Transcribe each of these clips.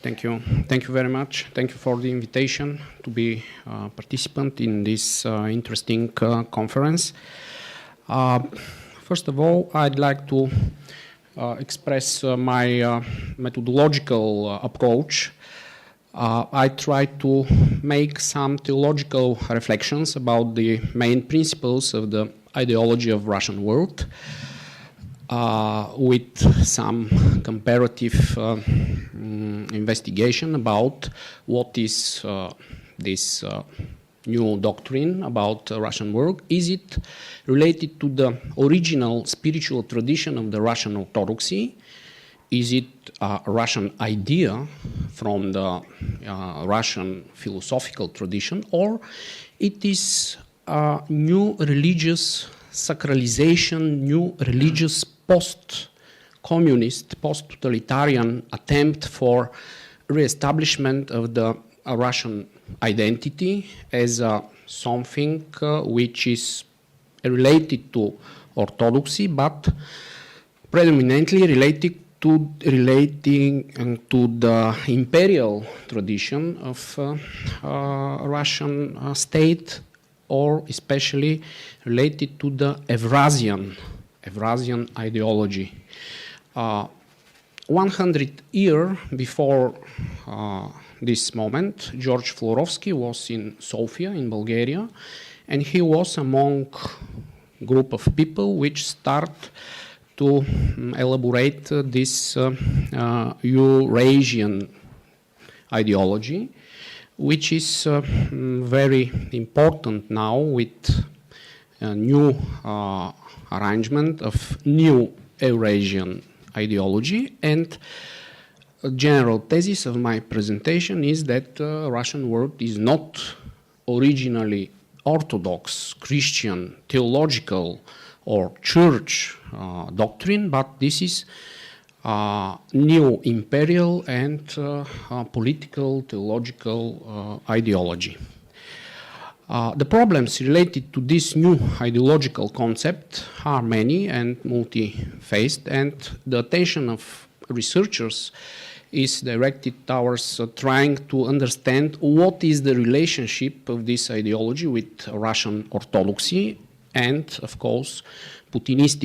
Thank you. Thank you very much. Thank you for the invitation to be a participant in this interesting conference. First of all, I'd like to express my methodological approach. I try to make some theological reflections about the main principles of the ideology of Russian world, with some comparative investigation about what is this new doctrine about Russian world. Is it related to the original spiritual tradition of the Russian Orthodoxy? Is it a Russian idea from the Russian philosophical tradition, or it is a new religious sacralization, new religious post-communist, post-totalitarian attempt for re-establishment of the Russian identity as something which is related to Orthodoxy, but predominantly relating to the imperial tradition of Russian state, or especially related to the Eurasian ideology. 100 years before this moment, George Florovsky was in Sofia, in Bulgaria, and he was among a group of people which start to elaborate this Eurasian ideology, which is very important now with a new arrangement of new Eurasian ideology. And a general thesis of my presentation is that Russian world is not originally Orthodox, Christian, theological, or church doctrine, but this is new imperial and political, theological ideology. The problems related to this new ideological concept are many and multi-faced, and the attention of researchers is directed towards trying to understand what is the relationship of this ideology with Russian Orthodoxy and, of course, Putinist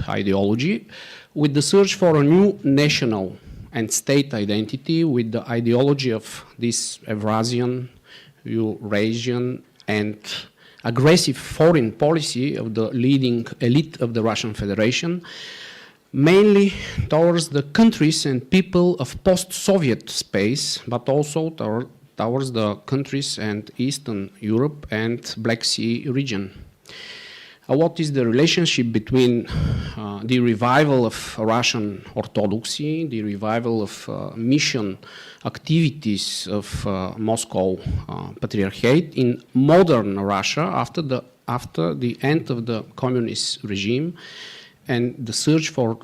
ideology, with the search for a new national and state identity with the ideology of this Eurasian, and aggressive foreign policy of the leading elite of the Russian Federation, mainly towards the countries and people of post-Soviet space, but also towards the countries and Eastern Europe and Black Sea region. What is the relationship between the revival of Russian Orthodoxy, the revival of mission activities of Moscow Patriarchate in modern Russia after the end of the communist regime, and the search for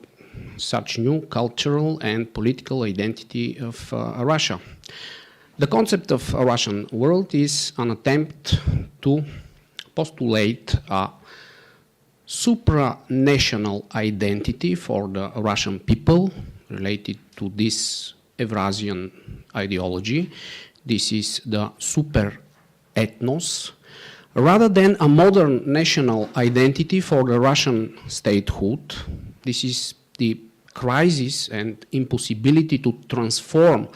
such new cultural and political identity of Russia? The concept of a Russian world is an attempt to postulate a supranational identity for the Russian people related to this Eurasian ideology. This is the super ethnos, rather than a modern national identity for the Russian statehood. This is the crisis and impossibility to transform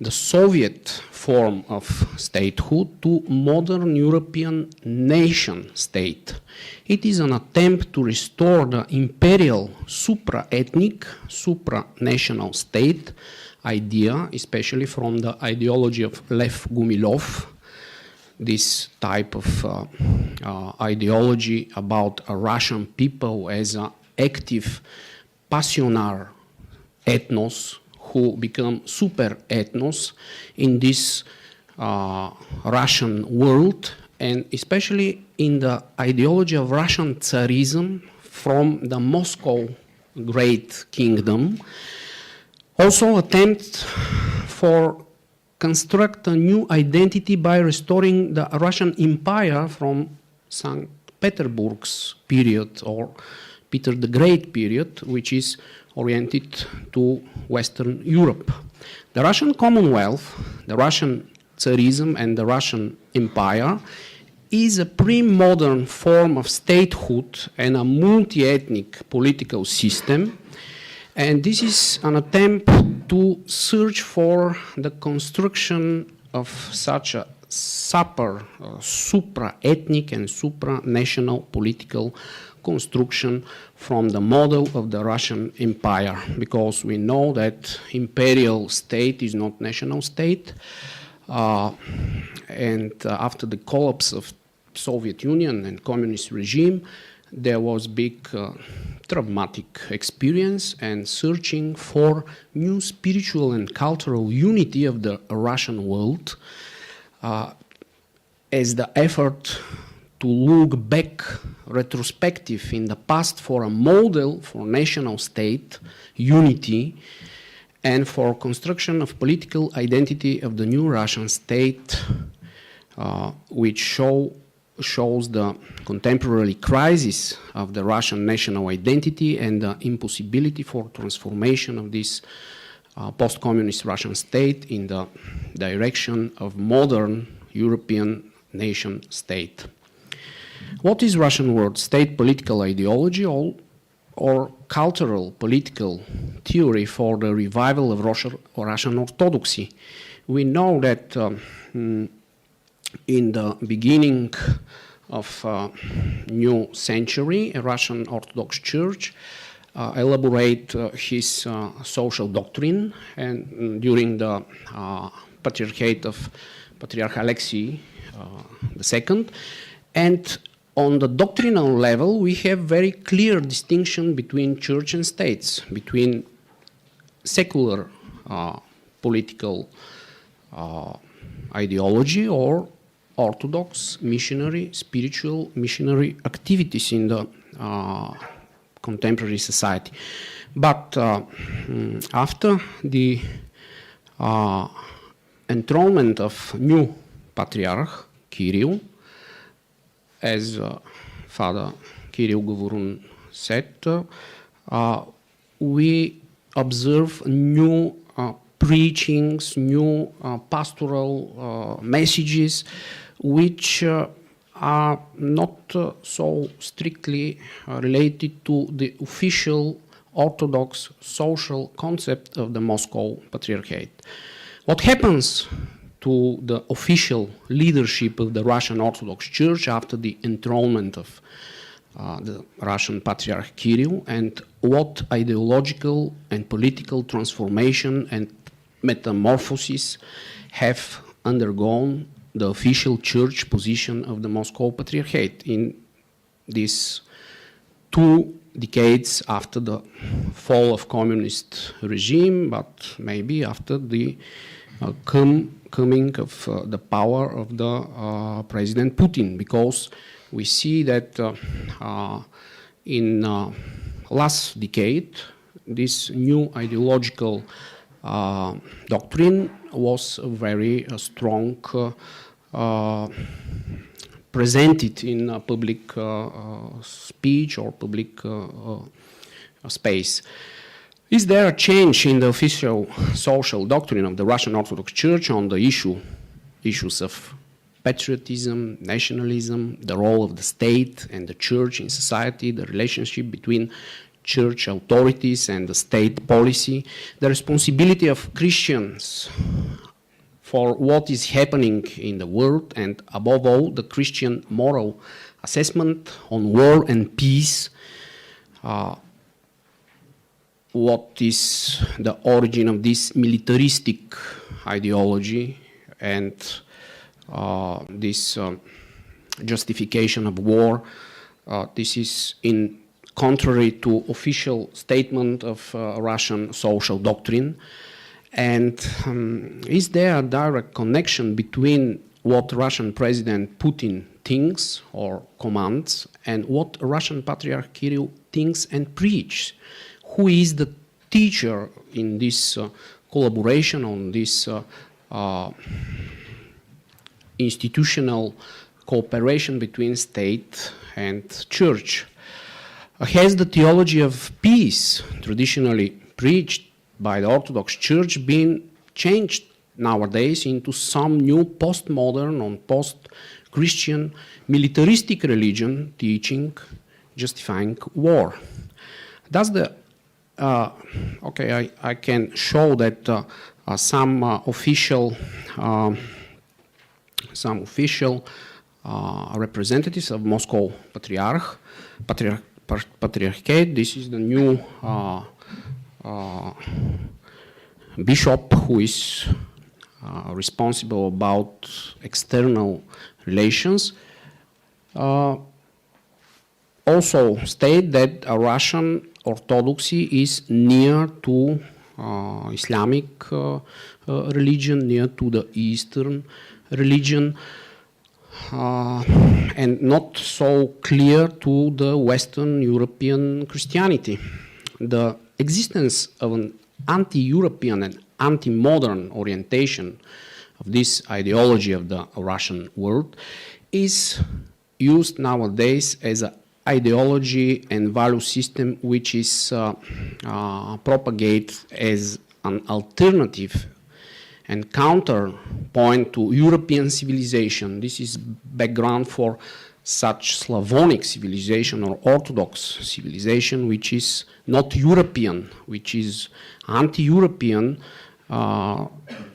the Soviet form of statehood to modern European nation state. It is an attempt to restore the imperial supra-ethnic, supra-national state idea, especially from the ideology of Lev Gumilov, this type of ideology about a Russian people as an active, passionar ethnos who become super ethnos in this Russian world, and especially in the ideology of Russian Tsarism from the Moscow Great Kingdom. Also attempt for construct a new identity by restoring the Russian Empire from St. Petersburg's period, or Peter the Great period, which is oriented to Western Europe. The Russian Commonwealth, the Russian Tsarism, and the Russian Empire is a pre-modern form of statehood and a multi-ethnic political system. And this is an attempt to search for the construction of such a supra-ethnic and supra-national political construction from the model of the Russian Empire, because we know that imperial state is not national state. And after the collapse of Soviet Union and communist regime, there was big traumatic experience and searching for new spiritual and cultural unity of the Russian world as the effort to look back retrospective in the past for a model for national state unity and for construction of political identity of the new Russian state, which shows the contemporary crisis of the Russian national identity and the impossibility for transformation of this post-communist Russian state in the direction of modern European nation state. What is Russian world state political ideology or cultural political theory for the revival of Russian Orthodoxy? We know that in the beginning of new century, a Russian Orthodox Church elaborate his social doctrine, and during the patriarchate of Patriarch Alexei II, and on the doctrinal level, we have very clear distinction between church and states, between secular political ideology or Orthodox missionary, spiritual missionary activities in the contemporary society. But after the enthronement of new Patriarch Kirill, as Father Kirill Govorun said, we observe new preachings, new pastoral messages, which are not so strictly related to the official Orthodox social concept of the Moscow Patriarchate. What happens to the official leadership of the Russian Orthodox Church after the enthronement of the Russian Patriarch Kirill, and what ideological and political transformation and metamorphosis have undergone the official church position of the Moscow Patriarchate in these 2 decades after the fall of communist regime, but maybe after the coming of the power of the President Putin, because we see that in last decade, this new ideological doctrine was very strong, presented in public speech or public space. Is there a change in the official social doctrine of the Russian Orthodox Church on the issues of patriotism, nationalism, the role of the state and the church in society, the relationship between church authorities and the state policy, the responsibility of Christians for what is happening in the world, and above all, the Christian moral assessment on war and peace, what is the origin of this militaristic ideology and this justification of war. This is in contrary to official statement of Russian social doctrine. And is there a direct connection between what Russian President Putin thinks or commands and what Russian Patriarch Kirill thinks and preaches? Who is the teacher in this collaboration on this institutional cooperation between state and church? Has the theology of peace, traditionally preached by the Orthodox Church, been changed nowadays into some new postmodern or post-Christian militaristic religion teaching justifying war? Does the I can show that some official representatives of Moscow Patriarchate. This is the new bishop who is responsible about external relations. Also state that Russian Orthodoxy is near to Islamic religion, near to the Eastern religion, and not so clear to the Western European Christianity. The existence of an anti-European and anti-modern orientation of this ideology of the Russian world is used nowadays as an ideology and value system which is propagated as an alternative and counterpoint to European civilization. This is background for such Slavonic civilization or Orthodox civilization, which is not European, which is anti-European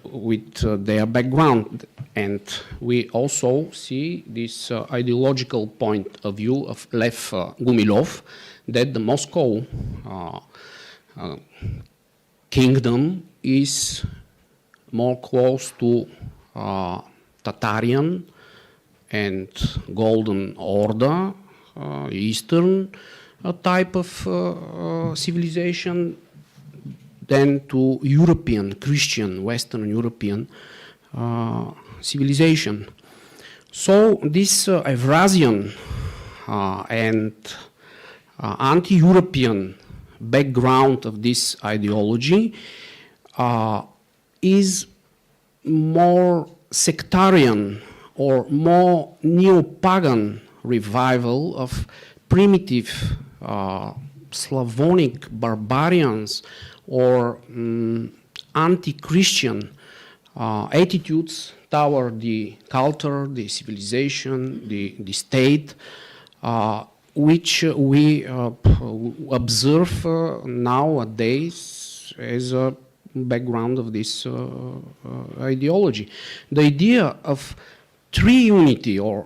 with their background. And we also see this ideological point of view of Lev Gumilov, that the Moscow kingdom is more close to Tatarian and Golden Order, Eastern type of civilization than to European, Christian, Western European civilization. So this Eurasian and anti-European background of this ideology is more sectarian or more neo-pagan revival of primitive Slavonic barbarians or anti-Christian attitudes toward the culture, the civilization, the state, which we observe nowadays as a background of this ideology. The idea of triunity or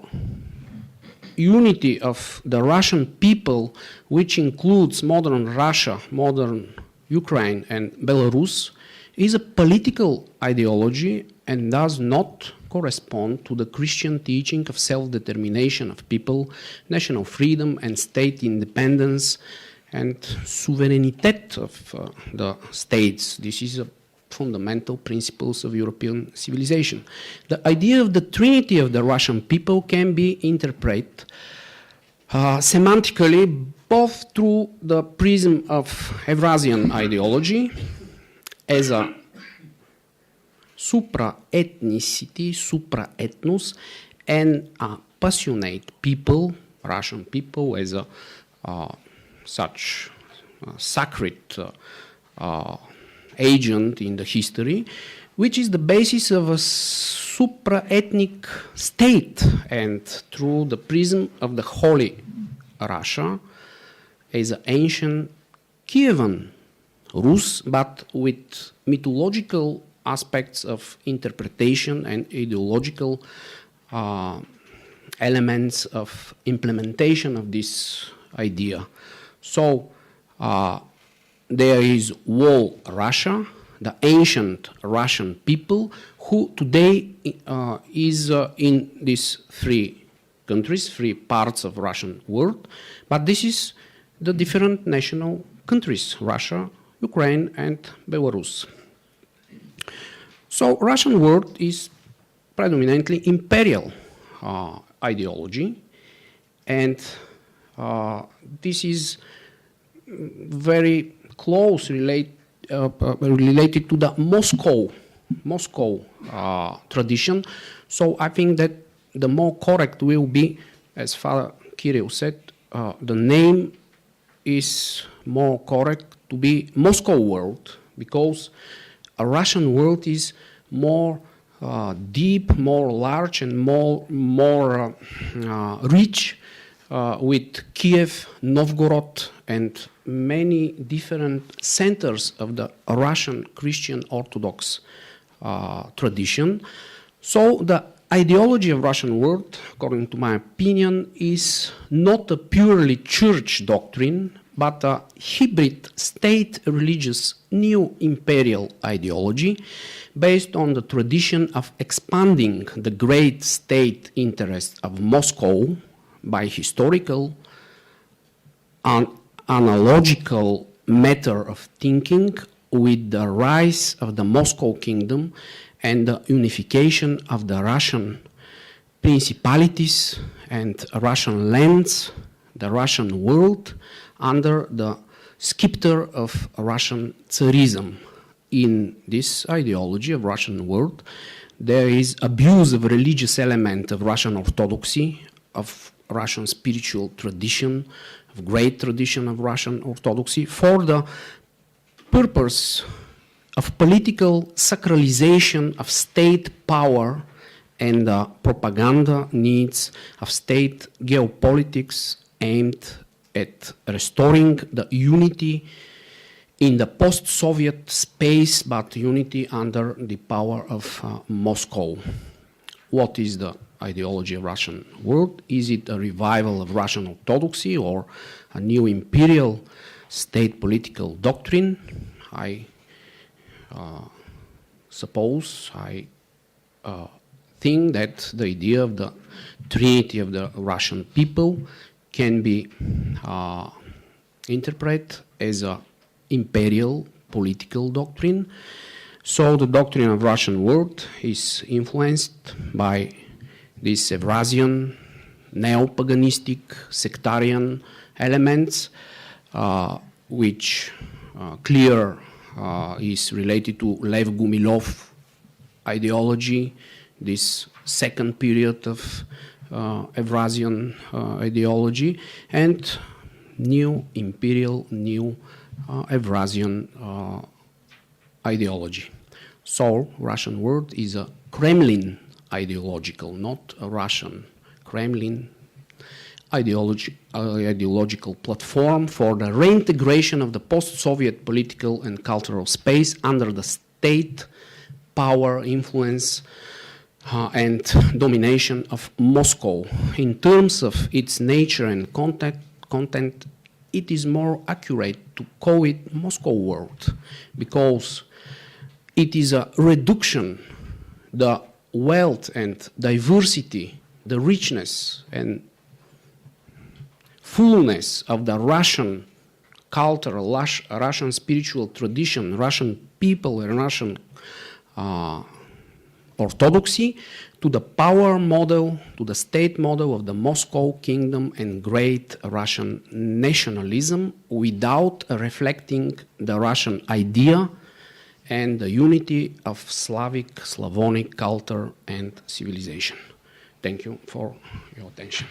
unity of the Russian people, which includes modern Russia, modern Ukraine, and Belarus, is a political ideology and does not correspond to the Christian teaching of self-determination of people, national freedom and state independence and sovereignty of the states. This is a fundamental principles of European civilization. The idea of the trinity of the Russian people can be interpreted semantically both through the prism of Eurasian ideology as a supra-ethnicity, supra-ethnos, and a passionate people, Russian people, as a such sacred agent in the history, which is the basis of a supra-ethnic state, and through the prism of the Holy Russia as an ancient Kievan Rus, but with mythological aspects of interpretation and ideological elements of implementation of this idea. So there is whole Russia, the ancient Russian people, who today is in these three countries, three parts of Russian world, but this is the different national countries, Russia, Ukraine, and Belarus. So Russian world is predominantly imperial ideology, and this is very close related to the Moscow tradition. So I think that the more correct will be, as Father Kirill said, the name is more correct to be Moscow world, because a Russian world is more deep, more large, and more rich, with Kiev, Novgorod, and many different centers of the Russian Christian Orthodox tradition. So the ideology of Russian world, according to my opinion, is not a purely church doctrine, but a hybrid state religious new imperial ideology based on the tradition of expanding the great state interests of Moscow by historical and analogical matter of thinking with the rise of the Moscow kingdom and the unification of the Russian principalities and Russian lands, the Russian world, under the scepter of Russian Tsarism. In this ideology of Russian world, there is abuse of religious element of Russian Orthodoxy, of Russian spiritual tradition, of great tradition of Russian Orthodoxy, for the purpose of political sacralization of state power and the propaganda needs of state geopolitics aimed at restoring the unity in the post-Soviet space, but unity under the power of Moscow. What is the ideology of Russian world? Is it a revival of Russian Orthodoxy or a new imperial state political doctrine? I suppose, I think that the idea of the Trinity of the Russian people can be interpreted as an imperial political doctrine. So the doctrine of Russian world is influenced by these Eurasian, neo-paganistic, sectarian elements, which clear is related to Lev Gumilov ideology, this second period of Eurasian ideology, and new imperial, new Eurasian ideology. So Russian world is a Kremlin ideological, not a Russian, Kremlin ideological platform for the reintegration of the post-Soviet political and cultural space under the state power, influence, and domination of Moscow. In terms of its nature and content, it is more accurate to call it Moscow world, because it is a reduction, the wealth and diversity, the richness and fullness of the Russian culture, Russian spiritual tradition, Russian people and Russian Orthodoxy to the power model, to the state model of the Moscow kingdom and great Russian nationalism without reflecting the Russian idea and the unity of Slavic, Slavonic culture and civilization. Thank you for your attention.